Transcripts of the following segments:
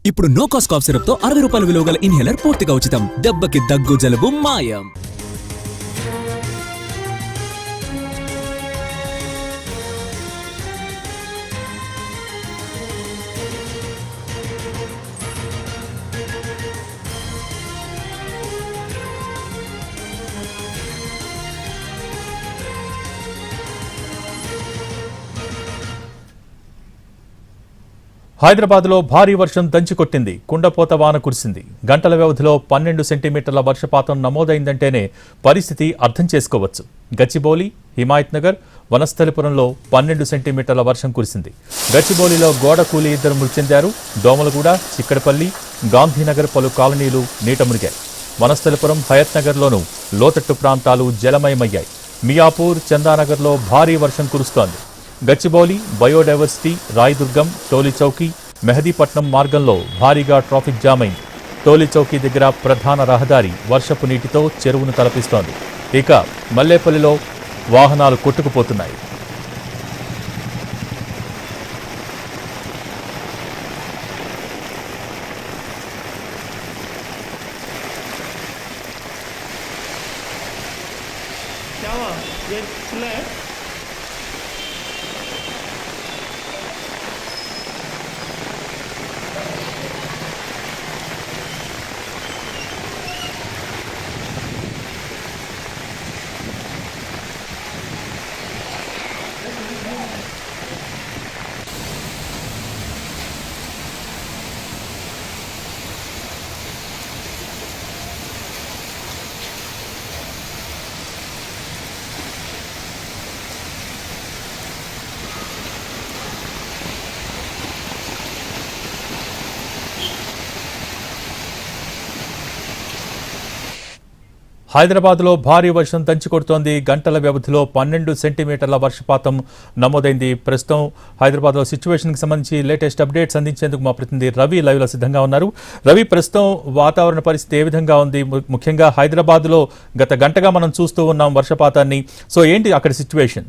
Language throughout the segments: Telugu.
ఇప్పుడు నో కాస్ట్ కాఫ్ సిరప్ తో 60 రూపాయల విలువ గల ఇన్హేలర్ పూర్తిగా ఉచితం. దెబ్బకి దగ్గు జలుబు మాయం. హైదరాబాద్లో భారీ వర్షం దంచికొట్టింది. కుండపోత వాన కురిసింది. గంటల వ్యవధిలో 12 సెంటీమీటర్ల వర్షపాతం నమోదైందంటేనే పరిస్థితి అర్థం చేసుకోవచ్చు. గచ్చిబౌలి, హిమాయత్ నగర్, వనస్థలిపురంలో 12 సెంటీమీటర్ల వర్షం కురిసింది. గచ్చిబౌలిలో గోడ కూలి 2 మృతి చెందారు. దోమలగూడ, చిక్కడపల్లి, గాంధీనగర్ పలు కాలనీలు నీట మునిగాయి. వనస్థలిపురం, హయత్ నగర్లోనూ లోతట్టు ప్రాంతాలు జలమయమయ్యాయి. మియాపూర్, చందానగర్లో భారీ వర్షం కురుస్తోంది. గచ్చిబౌలి, బయోడైవర్సిటీ, రాయదుర్గం, టోలీచౌకీ, మెహదీపట్నం మార్గంలో భారీగా ట్రాఫిక్ జామ్ అయింది. టోలీచౌకీ దగ్గర ప్రధాన రహదారి వర్షపు నీటితో చెరువును తలపిస్తోంది. ఇక మల్లేపల్లిలో వాహనాలు కొట్టుకుపోతున్నాయి. హైదరాబాద్లో భారీ వర్షం దంచికొడుతోంది. గంటల వ్యవధిలో 12 సెంటీమీటర్ల వర్షపాతం నమోదైంది. ప్రస్తుతం హైదరాబాద్లో సిచ్యువేషన్కి సంబంధించి లేటెస్ట్ అప్డేట్స్ అందించేందుకు మా ప్రతినిధి రవి లైవ్లో సిద్ధంగా ఉన్నారు. రవి, ప్రస్తుతం వాతావరణ పరిస్థితి ఏ విధంగా ఉంది? ముఖ్యంగా హైదరాబాద్లో గత గంటగా మనం చూస్తూ ఉన్నాం వర్షపాతాన్ని. సో ఏంటి అక్కడ సిచ్యువేషన్?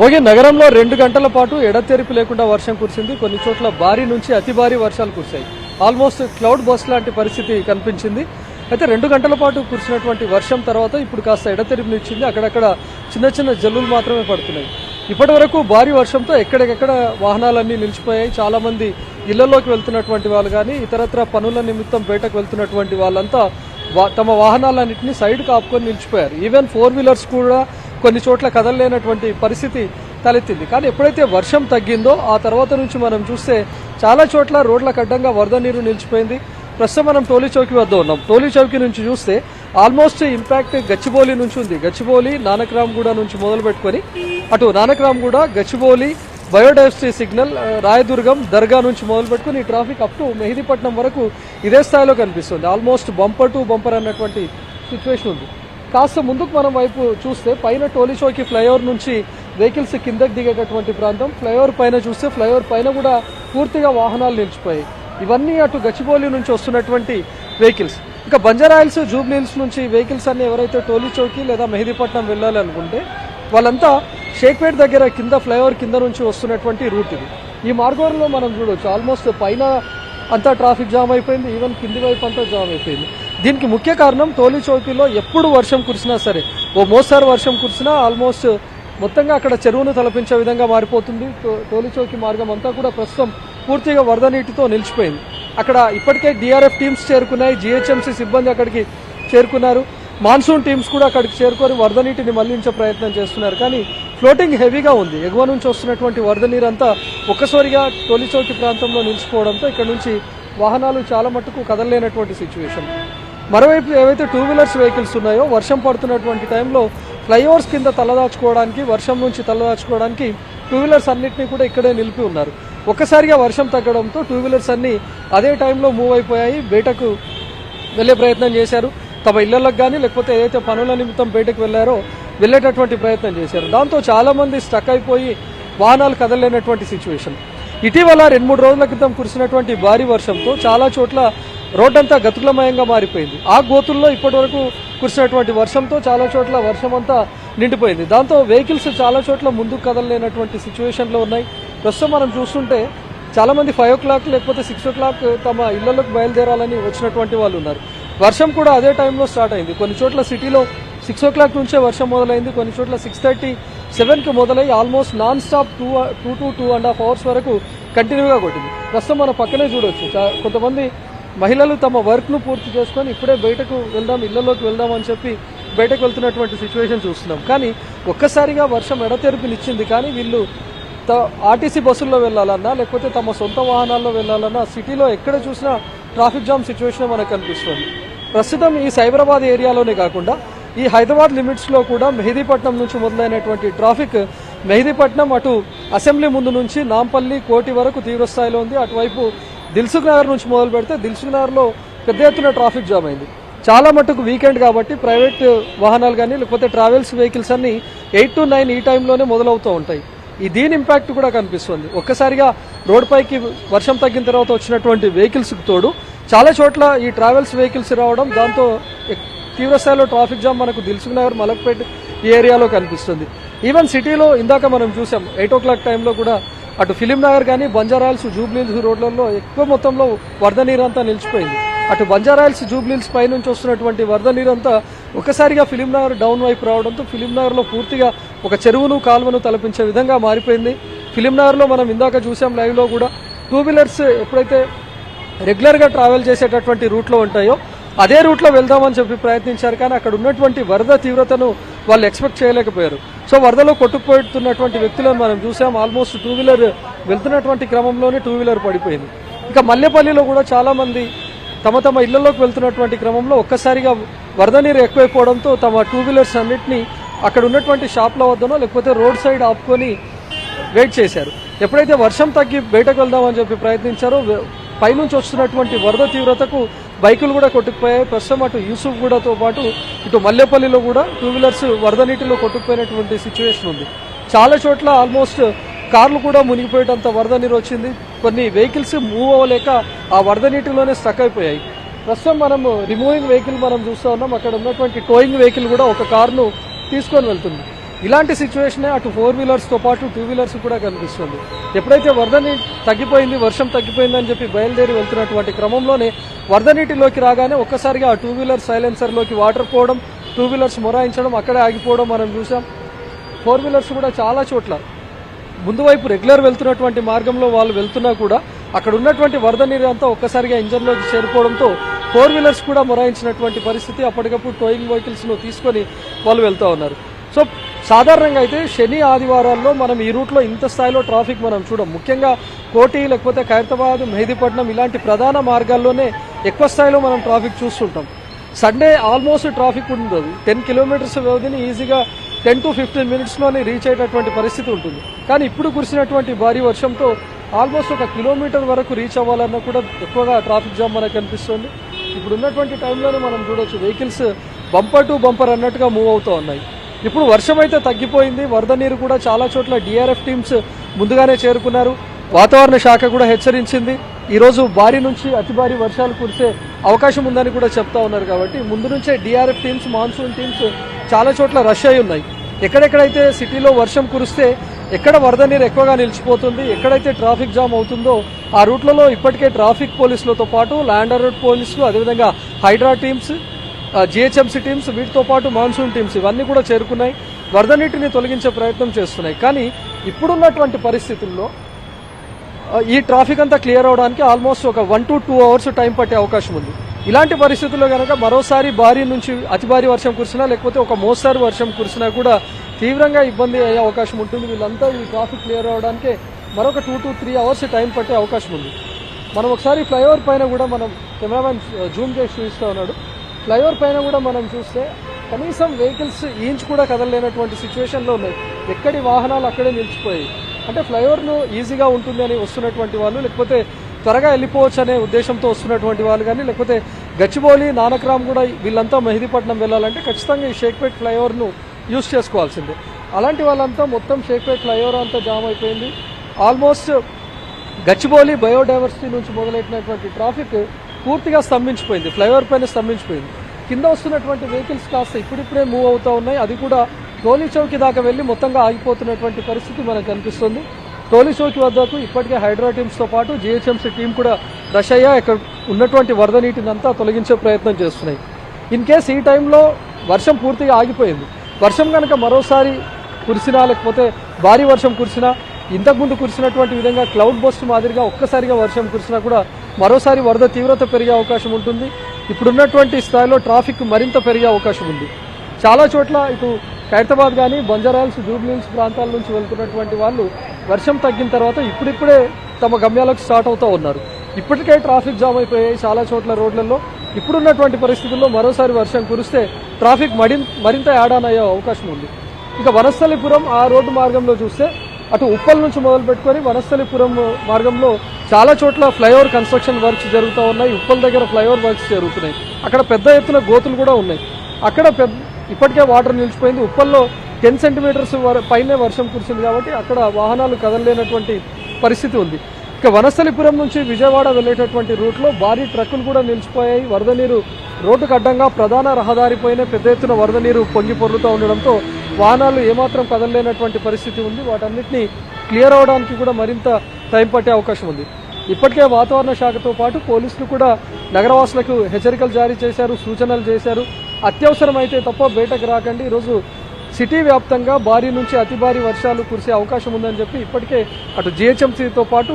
భోగి నగరంలో 2 గంటల పాటు ఎడతెరిపి లేకుండా వర్షం కురిసింది. కొన్ని చోట్ల భారీ నుంచి అతి భారీ వర్షాలు కురిశాయి. ఆల్మోస్ట్ క్లౌడ్ బస్ లాంటి పరిస్థితి కనిపించింది. అయితే 2 గంటల పాటు కురిసినటువంటి వర్షం తర్వాత ఇప్పుడు కాస్త ఎడతెరిపినిచ్చింది. అక్కడక్కడ చిన్న చిన్న జల్లులు మాత్రమే పడుతున్నాయి. ఇప్పటి వరకు భారీ వర్షంతో ఎక్కడెక్కడ వాహనాలన్నీ నిలిచిపోయాయి. చాలా మంది ఇళ్లలోకి వెళ్తున్నటువంటి వాళ్ళు కానీ ఇతరత్ర పనుల నిమిత్తం బయటకు వెళ్తున్నటువంటి వాళ్ళంతా తమ వాహనాలన్నింటినీ సైడ్ కాపుకొని నిలిచిపోయారు. ఈవెన్ 4 వీలర్స్ కూడా కొన్ని చోట్ల కదలలేనటువంటి పరిస్థితి తలెత్తింది. కానీ ఎప్పుడైతే వర్షం తగ్గిందో ఆ తర్వాత నుంచి మనం చూస్తే చాలా చోట్ల రోడ్లకు అడ్డంగా వరద నీరు నిలిచిపోయింది. ప్రస్తుతం మనం టోలీ చౌకీ వద్ద ఉన్నాం. టోలీ చౌకీ నుంచి చూస్తే ఆల్మోస్ట్ ఇంపాక్ట్ గచ్చిబౌలి నుంచి ఉంది. గచ్చిబౌలి, నానక్రామ్గూడ నుంచి మొదలు పెట్టుకొని అటు నానక్రామ్గూడ, గచ్చిబౌలి, బయోడైవర్సిటీ సిగ్నల్, రాయదుర్గం, దర్గా నుంచి మొదలు పెట్టుకుని ఈ ట్రాఫిక్ అప్ టు మెహదీపట్నం వరకు ఇదే స్థాయిలో కనిపిస్తుంది. ఆల్మోస్ట్ బంపర్ టు బంపర్ అన్నటువంటి సిచ్యువేషన్ ఉంది. కాస్త ముందుకు మనం వైపు చూస్తే పైన టోలీ చౌకీ ఫ్లైఓవర్ నుంచి వెహికల్స్ కిందకి దిగేటటువంటి ప్రాంతం, ఫ్లైఓవర్ పైన చూస్తే ఫ్లైఓవర్ పైన కూడా పూర్తిగా వాహనాలు నిలిచిపోయాయి. ఇవన్నీ అటు గచ్చిబౌలి నుంచి వస్తున్నటువంటి వెహికల్స్. ఇంకా బంజారాహిల్స్, జూబ్లీహిల్స్ నుంచి వెహికల్స్ అన్ని ఎవరైతే టోలీ చౌకీ లేదా మెహదీపట్నం వెళ్ళాలి అనుకుంటే వాళ్ళంతా షేక్పేట్ దగ్గర కింద ఫ్లైఓవర్ కింద నుంచి వస్తున్నటువంటి రూట్ ఇది. ఈ మార్గంలో మనం చూడవచ్చు ఆల్మోస్ట్ పైన అంతా ట్రాఫిక్ జామ్ అయిపోయింది. ఈవెన్ కింది వైపు అంతా జామ్ అయిపోయింది. దీనికి ముఖ్య కారణం టోలీ చౌకీలో ఎప్పుడు వర్షం కురిసినా సరే, ఓ మోస్తారు వర్షం కురిసినా ఆల్మోస్ట్ మొత్తంగా అక్కడ చెరువును తలపించే విధంగా మారిపోతుంది. టోలీ చౌకీ మార్గం అంతా కూడా ప్రస్తుతం పూర్తిగా వరద నీటితో నిలిచిపోయింది. అక్కడ ఇప్పటికే డిఆర్ఎఫ్ టీమ్స్ చేరుకున్నాయి. జిహెచ్ఎంసీ సిబ్బంది అక్కడికి చేరుకున్నారు. మాన్సూన్ టీమ్స్ కూడా అక్కడికి చేరుకొని వరద నీటిని మళ్లించే ప్రయత్నం చేస్తున్నారు. కానీ ఫ్లోటింగ్ హెవీగా ఉంది. ఎగువ నుంచి వస్తున్నటువంటి వరద నీరంతా ఒక్కసారిగా టోలీ చౌకీ ప్రాంతంలో నిలిచిపోవడంతో ఇక్కడ నుంచి వాహనాలు చాలా మట్టుకు కదలలేనటువంటి సిచ్యువేషన్. మరోవైపు ఏవైతే 2 వీలర్స్ వెహికల్స్ ఉన్నాయో వర్షం పడుతున్నటువంటి టైంలో ఫ్లైఓవర్స్ కింద తలదాచుకోవడానికి, వర్షం నుంచి తలదాచుకోవడానికి 2 వీలర్స్ అన్నింటినీ కూడా ఇక్కడే నిలిపి ఉన్నారు. ఒక్కసారిగా వర్షం తగ్గడంతో 2 వీలర్స్ అన్ని అదే టైంలో మూవ్ అయిపోయాయి. బయటకు వెళ్లే ప్రయత్నం చేశారు. తమ ఇళ్లకు కానీ లేకపోతే ఏదైతే పనుల నిమిత్తం బయటకు వెళ్లారో వెళ్లేటటువంటి ప్రయత్నం చేశారు. దాంతో చాలా మంది స్టక్ అయిపోయి వాహనాలు కదలలేనటువంటి సిచ్యువేషన్. ఇటీవల 2-3 రోజుల క్రితం కురిసినటువంటి భారీ వర్షంతో చాలా చోట్ల రోడ్డంతా గతుకులమయంగా మారిపోయింది. ఆ గోతుల్లో ఇప్పటి వరకు కురిసినటువంటి వర్షంతో చాలా చోట్ల వర్షం అంతా నిండిపోయింది. దాంతో వెహికల్స్ చాలా చోట్ల ముందుకు కదలలేనటువంటి సిచ్యువేషన్లో ఉన్నాయి. ప్రస్తుతం మనం చూస్తుంటే చాలామంది 5 o'clock లేకపోతే 6 o'clock తమ ఇళ్లలోకి బయలుదేరాలని వచ్చినటువంటి వాళ్ళు ఉన్నారు. వర్షం కూడా అదే టైంలో స్టార్ట్ అయింది. కొన్ని చోట్ల సిటీలో 6 o'clock నుంచే వర్షం మొదలైంది. కొన్ని చోట్ల 6:30, 7కి మొదలై almost non stop 2 to 2.5 hours వరకు కంటిన్యూగా కొట్టింది. ప్రస్తుతం మన పక్కనే చూడొచ్చు కొంతమంది మహిళలు తమ వర్క్ను పూర్తి చేసుకొని ఇప్పుడే బయటకు వెళ్దాం, ఇళ్లలోకి వెళ్దాం అని చెప్పి బయటకు వెళ్తున్నటువంటి సిచ్యువేషన్ చూస్తున్నాం. కానీ ఒక్కసారిగా వర్షం ఎడతెరిపినిచ్చింది. కానీ వీళ్ళు ఆర్టీసీ బస్సుల్లో వెళ్ళాలన్నా లేకపోతే తమ సొంత వాహనాల్లో వెళ్ళాలన్నా సిటీలో ఎక్కడ చూసినా ట్రాఫిక్ జామ్ సిచ్యువేషన్ మనకు కనిపిస్తుంది. ప్రస్తుతం ఈ సైబరాబాద్ ఏరియాలోనే కాకుండా ఈ హైదరాబాద్ లిమిట్స్లో కూడా మెహదీపట్నం నుంచి మొదలైనటువంటి ట్రాఫిక్ మెహదీపట్నం అటు అసెంబ్లీ ముందు నుంచి నాంపల్లి, కోటి వరకు తీవ్రస్థాయిలో ఉంది. అటువైపు దిల్సుఖ్ నగర్ నుంచి మొదలు పెడితే దిల్సుఖ్ నగర్లో పెద్ద ఎత్తున ట్రాఫిక్ జామ్ అయింది. చాలా మటుకు వీకెండ్ కాబట్టి ప్రైవేట్ వాహనాలు కానీ లేకపోతే ట్రావెల్స్ వెహికల్స్ అన్ని 8 to 9 ఈ టైంలోనే మొదలవుతూ ఉంటాయి. దీని ఇంపాక్ట్ కూడా కనిపిస్తుంది. ఒక్కసారిగా రోడ్డుపైకి వర్షం తగ్గిన తర్వాత వచ్చినటువంటి వెహికల్స్కి తోడు చాలా చోట్ల ఈ ట్రావెల్స్ వెహికల్స్ రావడం, దాంతో తీవ్రస్థాయిలో ట్రాఫిక్ జామ్ మనకు దిల్సుఖ్ నగర్, మలక్పేట్ ఈ ఏరియాలో కనిపిస్తుంది. ఈవెన్ సిటీలో ఇందాక మనం చూసాం 8 o'clock టైంలో కూడా అటు ఫిలిం నగర్ కానీ బంజారాయిల్స్, జూబ్లీహిల్స్ రోడ్లలో ఎక్కువ మొత్తంలో వరద నీరంతా నిలిచిపోయింది. అటు బంజారాయిల్స్, జూబ్లీహిల్స్ పై నుంచి వస్తున్నటువంటి వరద నీరంతా ఒకసారిగా ఫిలిం నగర్ డౌన్ వైపు రావడంతో ఫిలిం నగర్లో పూర్తిగా ఒక చెరువును, కాలువను తలపించే విధంగా మారిపోయింది. ఫిలిం నగర్లో మనం ఇందాక చూసాం లైవ్లో కూడా 2 వీలర్స్ ఎప్పుడైతే రెగ్యులర్గా ట్రావెల్ చేసేటటువంటి రూట్లో ఉంటాయో అదే రూట్లో వెళ్దామని చెప్పి ప్రయత్నించారు. కానీ అక్కడ ఉన్నటువంటి వరద తీవ్రతను వాళ్ళు ఎక్స్పెక్ట్ చేయలేకపోయారు. సో వరదలో కొట్టుకుపోతున్నటువంటి వ్యక్తులను మనం చూసాం. ఆల్మోస్ట్ 2 వీలర్ వెళ్తున్నటువంటి క్రమంలోనే 2 వీలర్ పడిపోయింది. ఇంకా మల్లెపల్లిలో కూడా చాలా మంది తమ ఇళ్లలోకి వెళ్తున్నటువంటి క్రమంలో ఒక్కసారిగా వరద నీరు ఎక్కువైపోవడంతో తమ 2 వీలర్స్ అన్నింటినీ అక్కడ ఉన్నటువంటి షాప్ల వద్దనో లేకపోతే రోడ్ సైడ్ ఆపుకొని వెయిట్ చేశారు. ఎప్పుడైతే వర్షం తగ్గి బయటకు వెళ్దామని చెప్పి ప్రయత్నించారో పైనుంచి వస్తున్నటువంటి వరద తీవ్రతకు బైకులు కూడా కొట్టుకుపోయాయి. ప్రస్తుతం అటు యూసుఫ్గూడతో పాటు ఇటు మల్లెపల్లిలో కూడా 2 వీలర్స్ వరద నీటిలో కొట్టుకుపోయినటువంటి సిచ్యువేషన్ ఉంది. చాలా చోట్ల ఆల్మోస్ట్ కార్లు కూడా మునిగిపోయేటంత వరద నీరు వచ్చింది. కొన్ని వెహికల్స్ మూవ్ అవ్వలేక ఆ వరద నీటిలోనే స్టక్ అయిపోయాయి. ప్రస్తుతం మనం రిమూవింగ్ వెహికల్ మనం చూస్తూ ఉన్నాం. అక్కడ ఉన్నటువంటి టోయింగ్ వెహికల్ కూడా ఒక కారును తీసుకొని వెళ్తుంది. ఇలాంటి సిచ్యువేషనే అటు 4 వీలర్స్తో పాటు 2 వీలర్స్ కూడా కనిపిస్తుంది. ఎప్పుడైతే వరద నీటి తగ్గిపోయింది, వర్షం తగ్గిపోయిందని చెప్పి బయలుదేరి వెళ్తున్నటువంటి క్రమంలోనే వరద నీటిలోకి రాగానే ఒక్కసారిగా ఆ 2 వీలర్ సైలెన్సర్లోకి వాటర్ పోవడం, 2 వీలర్స్ మొరాయించడం, అక్కడే ఆగిపోవడం మనం చూసాం. 4 వీలర్స్ కూడా చాలా చోట్ల ముందు వైపు రెగ్యులర్ వెళ్తున్నటువంటి మార్గంలో వాళ్ళు వెళ్తున్నా కూడా అక్కడ ఉన్నటువంటి వరద నీరు అంతా ఒక్కసారిగా ఇంజన్లోకి చేరిపోవడంతో 4 వీలర్స్ కూడా మొరాయించినటువంటి పరిస్థితి. అప్పటికప్పుడు టోయింగ్ వెహికల్స్ను తీసుకొని వాళ్ళు వెళ్తూ ఉన్నారు. సో సాధారణంగా అయితే శని, ఆదివారాల్లో మనం ఈ రూట్లో ఇంత స్థాయిలో ట్రాఫిక్ మనం చూడం. ముఖ్యంగా కోటి లేకపోతే ఖైరతాబాద్, మెహదీపట్నం ఇలాంటి ప్రధాన మార్గాల్లోనే ఎక్కువ స్థాయిలో మనం ట్రాఫిక్ చూస్తుంటాం. సండే ఆల్మోస్ట్ ట్రాఫిక్ ఉండదు. 10 kilometers వ్యవధిని ఈజీగా 10 to 15 minutesలోనే రీచ్ అయ్యేటటువంటి పరిస్థితి ఉంటుంది. కానీ ఇప్పుడు కురిసినటువంటి భారీ వర్షంతో ఆల్మోస్ట్ 1 kilometer వరకు రీచ్ అవ్వాలన్నా కూడా ఎక్కువగా ట్రాఫిక్ జామ్ మనకు కనిపిస్తుంది. ఇప్పుడు ఉన్నటువంటి టైంలోనే మనం చూడొచ్చు వెహికల్స్ బంపర్ టు బంపర్ అన్నట్టుగా మూవ్ అవుతూ ఉన్నాయి. ఇప్పుడు వర్షం అయితే తగ్గిపోయింది. వరద నీరు కూడా చాలా చోట్ల డిఆర్ఎఫ్ టీమ్స్ ముందుగానే చేరుకున్నారు. వాతావరణ శాఖ కూడా హెచ్చరించింది. ఈరోజు భారీ నుంచి అతి భారీ వర్షాలు కురిసే అవకాశం ఉందని కూడా చెప్తా ఉన్నారు. కాబట్టి ముందు నుంచే డిఆర్ఎఫ్ టీమ్స్, మాన్సూన్ టీమ్స్ చాలా చోట్ల రష్ అయి ఉన్నాయి. ఎక్కడెక్కడైతే సిటీలో వర్షం కురిస్తే ఎక్కడ వరద నీరు ఎక్కువగా నిలిచిపోతుంది, ఎక్కడైతే ట్రాఫిక్ జామ్ అవుతుందో ఆ రూట్లలో ఇప్పటికే ట్రాఫిక్ పోలీసులతో పాటు ల్యాండ్ రోడ్ పోలీసులు, అదేవిధంగా హైడ్రా టీమ్స్, జిహెచ్ఎంసీ టీమ్స్, వీటితో పాటు మాన్సూన్ టీమ్స్ ఇవన్నీ కూడా చేరుకున్నాయి. వరద నీటిని తొలగించే ప్రయత్నం చేస్తున్నాయి. కానీ ఇప్పుడున్నటువంటి పరిస్థితుల్లో ఈ ట్రాఫిక్ అంతా క్లియర్ అవడానికి ఆల్మోస్ట్ 1 to 2 hours టైం పట్టే అవకాశం ఉంది. ఇలాంటి పరిస్థితుల్లో కనుక మరోసారి భారీ నుంచి అతి భారీ వర్షం కురిసినా లేకపోతే ఒక మోస్తారు వర్షం కురిసినా కూడా తీవ్రంగా ఇబ్బంది అయ్యే అవకాశం ఉంటుంది. వీళ్ళంతా ఈ ట్రాఫిక్ క్లియర్ అవడానికే మరొక 2 to 3 hours టైం పట్టే అవకాశం ఉంది. మనం ఒకసారి ఫ్లైఓవర్ పైన కూడా మనం కెమెరామెన్ జూమ్ చేసి చూపిస్తూ ఉన్నాడు. ఫ్లైఓవర్ పైన కూడా మనం చూస్తే కనీసం వెహికల్స్ ఇంచ్ కూడా కదలలేనటువంటి సిచ్యువేషన్లో ఉన్నాయి. ఎక్కడి వాహనాలు అక్కడే నిలిచిపోయాయి. అంటే ఫ్లైఓవర్ను ఈజీగా ఉంటుంది అని వస్తున్నటువంటి వాళ్ళు, లేకపోతే త్వరగా వెళ్ళిపోవచ్చు అనే ఉద్దేశంతో వస్తున్నటువంటి వాళ్ళు కానీ, లేకపోతే గచ్చిబౌలి, నానక్రామ్ కూడా వీళ్ళంతా మెహదీపట్నం వెళ్ళాలంటే ఖచ్చితంగా ఈ షేక్పేట్ ఫ్లైఓవర్ను యూజ్ చేసుకోవాల్సిందే. అలాంటి వాళ్ళంతా మొత్తం షేక్పేట్ ఫ్లైఓవర్ అంతా జామ్ అయిపోయింది. ఆల్మోస్ట్ గచ్చిబౌలి బయోడైవర్సిటీ నుంచి మొదలైనటువంటి ట్రాఫిక్ పూర్తిగా స్తంభించిపోయింది. ఫ్లైఓవర్ పైన స్తంభించిపోయింది. కింద వస్తున్నటువంటి వెహికల్స్ కాస్త ఇప్పుడిప్పుడే మూవ్ అవుతూ ఉన్నాయి. అది కూడా టోలీ చౌకి దాకా వెళ్ళి మొత్తంగా ఆగిపోతున్నటువంటి పరిస్థితి మనకు కనిపిస్తుంది. టోలీ చౌకి వద్దకు ఇప్పటికే హైడ్రా టీమ్స్తో పాటు జిహెచ్ఎంసీ టీం కూడా రష్ అయ్యా ఇక్కడ ఉన్నటువంటి వరద నీటిని అంతా తొలగించే ప్రయత్నం చేస్తున్నాయి. ఇన్ కేస్ ఈ టైంలో వర్షం పూర్తిగా ఆగిపోయింది, వర్షం కనుక మరోసారి కురిసినా లేకపోతే భారీ వర్షం కురిసినా, ఇంతకుముందు కురిసినటువంటి విధంగా క్లౌడ్ బస్ట్ మాదిరిగా ఒక్కసారిగా వర్షం కురిసినా కూడా మరోసారి వరద తీవ్రత పెరిగే అవకాశం ఉంటుంది. ఇప్పుడున్నటువంటి స్థాయిలో ట్రాఫిక్ మరింత పెరిగే అవకాశం ఉంది. చాలా చోట్ల ఇటు ఖైరతాబాద్ కానీ బంజారాహిల్స్, జూబ్లీహిల్స్ ప్రాంతాల నుంచి వెళ్తున్నటువంటి వాళ్ళు వర్షం తగ్గిన తర్వాత ఇప్పుడిప్పుడే తమ గమ్యాలకు స్టార్ట్ అవుతూ ఉన్నారు. ఇప్పటికే ట్రాఫిక్ జామ్ అయిపోయాయి చాలా చోట్ల రోడ్లలో. ఇప్పుడున్నటువంటి పరిస్థితుల్లో మరోసారి వర్షం కురిస్తే ట్రాఫిక్ మరింత యాడ్ ఆన్ అయ్యే అవకాశం ఉంది. ఇక వనస్థలిపురం ఆ రోడ్డు మార్గంలో చూస్తే అటు ఉప్పల్ నుంచి మొదలు పెట్టుకొని వనస్థలిపురం మార్గంలో చాలా చోట్ల ఫ్లైఓవర్ కన్స్ట్రక్షన్ వర్క్స్ జరుగుతూ ఉన్నాయి. ఉప్పల్ దగ్గర ఫ్లైఓవర్ వర్క్స్ జరుగుతున్నాయి. అక్కడ పెద్ద ఎత్తున గోతులు కూడా ఉన్నాయి. అక్కడ ఇప్పటికే వాటర్ నిలిచిపోయింది. ఉప్పల్లో 10 సెంటీమీటర్స్ పైనే వర్షం కురిసింది కాబట్టి అక్కడ వాహనాలు కదలలేనటువంటి పరిస్థితి ఉంది. ఇక వనస్థలిపురం నుంచి విజయవాడ వెళ్ళేటటువంటి రూట్లో భారీ ట్రక్కులు కూడా నిలిచిపోయాయి. వరద నీరు రోడ్డుకు అడ్డంగా ప్రధాన రహదారిపైనే పెద్ద ఎత్తున వరద నీరు పొంగి పొర్లుతూ ఉండడంతో వాహనాలు ఏమాత్రం కదలలేనటువంటి పరిస్థితి ఉంది. వాటన్నిటిని క్లియర్ అవడానికి కూడా మరింత టైం పట్టే అవకాశం ఉంది. ఇప్పటికే వాతావరణ శాఖతో పాటు పోలీసులు కూడా నగరవాసులకు హెచ్చరికలు జారీ చేశారు, సూచనలు చేశారు. అత్యవసరమైతే తప్ప బయటకు రాకండి. ఈరోజు సిటీ వ్యాప్తంగా భారీ నుంచి అతి భారీ వర్షాలు కురిసే అవకాశం ఉందని చెప్పి ఇప్పటికే అటు జిహెచ్ఎంసీతో పాటు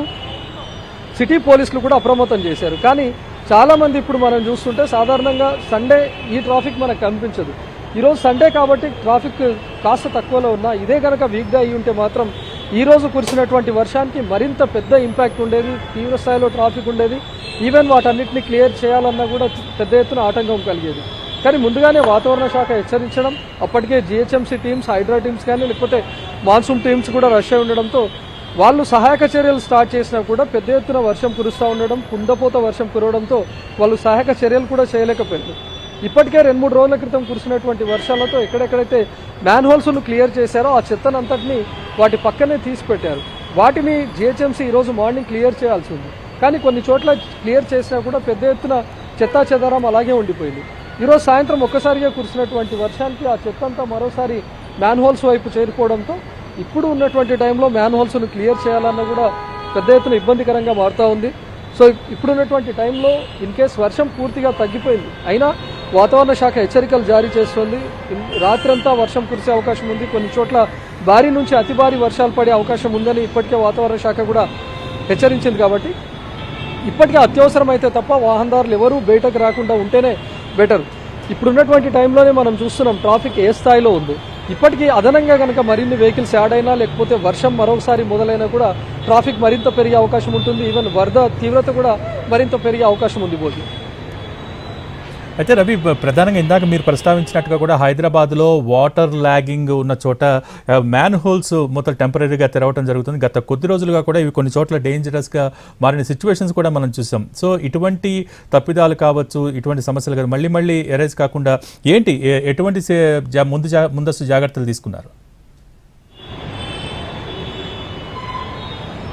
సిటీ పోలీసులు కూడా అప్రమత్తం చేశారు. కానీ చాలామంది ఇప్పుడు మనం చూస్తుంటే సాధారణంగా సండే ఈ ట్రాఫిక్ మనకు కనిపించదు. ఈరోజు సండే కాబట్టి ట్రాఫిక్ కాస్త తక్కువలో ఉన్నా, ఇదే కనుక వీక్గా అయ్యి ఉంటే మాత్రం ఈరోజు కురిసినటువంటి వర్షానికి మరింత పెద్ద ఇంపాక్ట్ ఉండేది, తీవ్ర స్థాయిలో ట్రాఫిక్ ఉండేది. ఈవెన్ వాటన్నిటిని క్లియర్ చేయాలన్నా కూడా పెద్ద ఎత్తున ఆటంకం కలిగేది. కానీ ముందుగానే వాతావరణ శాఖ హెచ్చరించడం, అప్పటికే జిహెచ్ఎంసీ టీమ్స్, హైడ్రా టీమ్స్ కానీ లేకపోతే మాన్సూన్ టీమ్స్ కూడా రష్ అయి ఉండడంతో వాళ్ళు సహాయక చర్యలు స్టార్ట్ చేసినా కూడా పెద్ద ఎత్తున వర్షం కురుస్తూ ఉండడం, కుండపోత వర్షం కురవడంతో వాళ్ళు సహాయక చర్యలు కూడా చేయలేకపోయారు. ఇప్పటికే 2-3 రోజుల క్రితం కురిసినటువంటి వర్షాలతో ఎక్కడెక్కడైతే మ్యాన్ హోల్స్ను క్లియర్ చేశారో ఆ చెత్తనంతటిని వాటి పక్కనే తీసి పెట్టారు. వాటిని జిహెచ్ఎంసీ ఈరోజు మార్నింగ్ క్లియర్ చేయాల్సి ఉంది. కానీ కొన్ని చోట్ల క్లియర్ చేసినా కూడా పెద్ద ఎత్తున చెత్తా చెదారం అలాగే ఉండిపోయింది. ఈరోజు సాయంత్రం ఒక్కసారిగా కురిసినటువంటి వర్షానికి ఆ చెత్త అంతా మరోసారి మ్యాన్ హోల్స్ వైపు చేరిపోవడంతో ఇప్పుడు ఉన్నటువంటి టైంలో మ్యాన్ హోల్స్ను క్లియర్ చేయాలన్నా కూడా పెద్ద ఎత్తున ఇబ్బందికరంగా మారుతూ ఉంది. సో ఇప్పుడున్నటువంటి టైంలో ఇన్ కేస్ వర్షం పూర్తిగా తగ్గిపోయింది, అయినా వాతావరణ శాఖ హెచ్చరికలు జారీ చేస్తుంది. రాత్రంతా వర్షం కురిసే అవకాశం ఉంది. కొన్ని చోట్ల భారీ నుంచి అతి భారీ వర్షాలు పడే అవకాశం ఉందని ఇప్పటికే వాతావరణ శాఖ కూడా హెచ్చరించింది. కాబట్టి ఇప్పటికే అత్యవసరమైతే తప్ప వాహనదారులు ఎవరూ బయటకు రాకుండా ఉంటేనే బెటర్. ఇప్పుడున్నటువంటి టైంలోనే మనం చూస్తున్నాం ట్రాఫిక్ ఏ స్థాయిలో ఉంది. ఇప్పటికీ అదనంగా కనుక మరిన్ని వెహికల్స్ యాడ్ అయినా లేకపోతే వర్షం మరోసారి మొదలైనా కూడా ట్రాఫిక్ మరింత పెరిగే అవకాశం ఉంటుంది. ఈవెన్ వరద తీవ్రత కూడా మరింత పెరిగే అవకాశం ఉంది. బోటి అయితే రవి, ప్రధానంగా ఇందాక మీరు ప్రస్తావించినట్టుగా కూడా హైదరాబాద్లో వాటర్ ల్యాగింగ్ ఉన్న చోట మ్యాన్ హోల్స్ మొత్తం టెంపరీగా తెరవడం జరుగుతుంది. గత కొద్ది రోజులుగా కూడా ఇవి కొన్ని చోట్ల డేంజరస్గా మారిన సిచ్యువేషన్స్ కూడా మనం చూసాం. సో ఇటువంటి తప్పిదాలు కావచ్చు, ఇటువంటి సమస్యలు కానీ మళ్ళీ ఎరైజ్ కాకుండా ఏంటి, ఎటువంటి ముందస్తు జాగ్రత్తలు తీసుకున్నారు?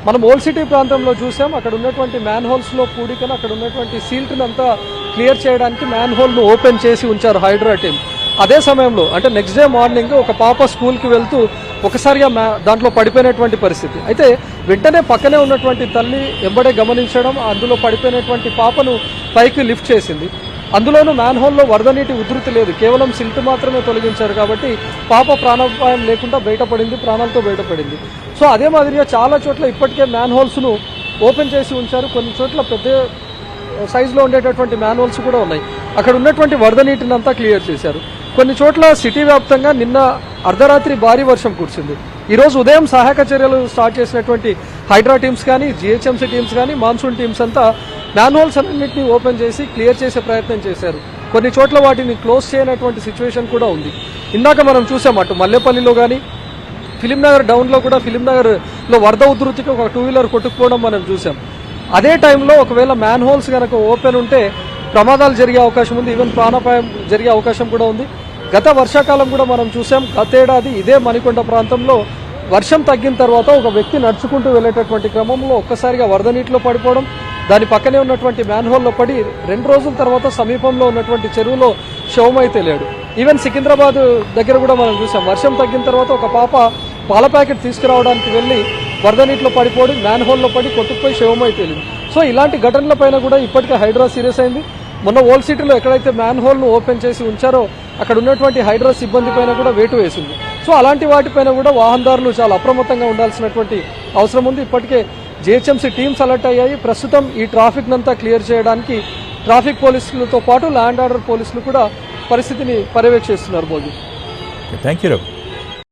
మనం ఓల్డ్ సిటీ ప్రాంతంలో చూసాం. అక్కడ ఉన్నటువంటి మ్యాన్ హోల్స్లో పూడికను, అక్కడ ఉన్నటువంటి సీల్ట్ని అంతా క్లియర్ చేయడానికి మ్యాన్ హోల్ను ఓపెన్ చేసి ఉంచారు హైడ్రా టీమ్. అదే సమయంలో అంటే నెక్స్ట్ డే మార్నింగ్ ఒక పాప స్కూల్కి వెళ్తూ ఒకసారిగా దాంట్లో పడిపోయినటువంటి పరిస్థితి. అయితే వెంటనే పక్కనే ఉన్నటువంటి తల్లి ఎంబడే గమనించడం, అందులో పడిపోయినటువంటి పాపను పైకి లిఫ్ట్ చేసింది. అందులోనూ మ్యాన్ హోల్లో వరద నీటి ఉధృతి లేదు, కేవలం సిల్ట్ మాత్రమే తొలగించారు కాబట్టి పాప ప్రాణాపాయం లేకుండా బయటపడింది, ప్రాణాలతో బయటపడింది. సో అదే మాదిరిగా చాలా చోట్ల ఇప్పటికే మ్యాన్ హోల్స్ను ఓపెన్ చేసి ఉంచారు. కొన్ని చోట్ల పెద్ద సైజులో ఉండేటటువంటి మ్యాన్ హోల్స్ కూడా ఉన్నాయి. అక్కడ ఉన్నటువంటి వరద నీటిని అంతా క్లియర్ చేశారు. కొన్ని చోట్ల సిటీ వ్యాప్తంగా నిన్న అర్ధరాత్రి భారీ వర్షం కురిసింది. ఈరోజు ఉదయం సహాయక చర్యలు స్టార్ట్ చేసినటువంటి హైడ్రా టీమ్స్ కానీ, జిహెచ్ఎంసీ టీమ్స్ కానీ, మాన్సూన్ టీమ్స్ అంతా మ్యాన్ హోల్స్ అన్నింటినీ ఓపెన్ చేసి క్లియర్ చేసే ప్రయత్నం చేశారు. కొన్ని చోట్ల వాటిని క్లోజ్ చేయనటువంటి సిచ్యువేషన్ కూడా ఉంది. ఇందాక మనం చూసాం అటు మల్లెపల్లిలో కానీ, ఫిలింనగర్ డౌన్లో కూడా ఫిలింనగర్లో వరద ఉధృతికి ఒక 2 వీలర్ కొట్టుకుపోవడం మనం చూసాం. అదే టైంలో ఒకవేళ మ్యాన్ హోల్స్ కనుక ఓపెన్ ఉంటే ప్రమాదాలు జరిగే అవకాశం ఉంది, ఈవెన్ ప్రాణాపాయం జరిగే అవకాశం కూడా ఉంది. గత వర్షాకాలం కూడా మనం చూసాం. గతేడాది ఇదే మణికొండ ప్రాంతంలో వర్షం తగ్గిన తర్వాత ఒక వ్యక్తి నడుచుకుంటూ వెళ్ళేటటువంటి క్రమంలో ఒక్కసారిగా వరద నీటిలో పడిపోవడం, దాని పక్కనే ఉన్నటువంటి మ్యాన్ హోల్లో పడి 2 రోజుల తర్వాత సమీపంలో ఉన్నటువంటి చెరువులో శవమైతే లేడు. ఈవెన్ సికింద్రాబాద్ దగ్గర కూడా మనం చూసాం. వర్షం తగ్గిన తర్వాత ఒక పాప పాల ప్యాకెట్ తీసుకురావడానికి వెళ్ళి వరద నీటిలో పడిపోయి మ్యాన్ హోల్లో పడి కొట్టుకుపోయి శవమై తేలింది. సో ఇలాంటి ఘటనల పైన కూడా ఇప్పటికే హైడ్రా సీరియస్ అయింది. మొన్న ఓల్డ్ సిటీలో ఎక్కడైతే మ్యాన్ హోల్ను ఓపెన్ చేసి ఉంచారో అక్కడ ఉన్నటువంటి హైడ్రా సిబ్బంది పైన కూడా వేటు వేసింది. సో అలాంటి వాటిపైన కూడా వాహనదారులు చాలా అప్రమత్తంగా ఉండాల్సినటువంటి అవసరం ఉంది. ఇప్పటికే జిహెచ్ఎంసీ టీమ్స్ అలర్ట్ అయ్యాయి. ప్రస్తుతం ఈ ట్రాఫిక్ నంతా క్లియర్ చేయడానికి ట్రాఫిక్ పోలీసులతో పాటు ల్యాండ్ ఆర్డర్ పోలీసులు కూడా పరిస్థితిని పర్యవేక్షిస్తున్నారు. Bhogi thank you Ravi.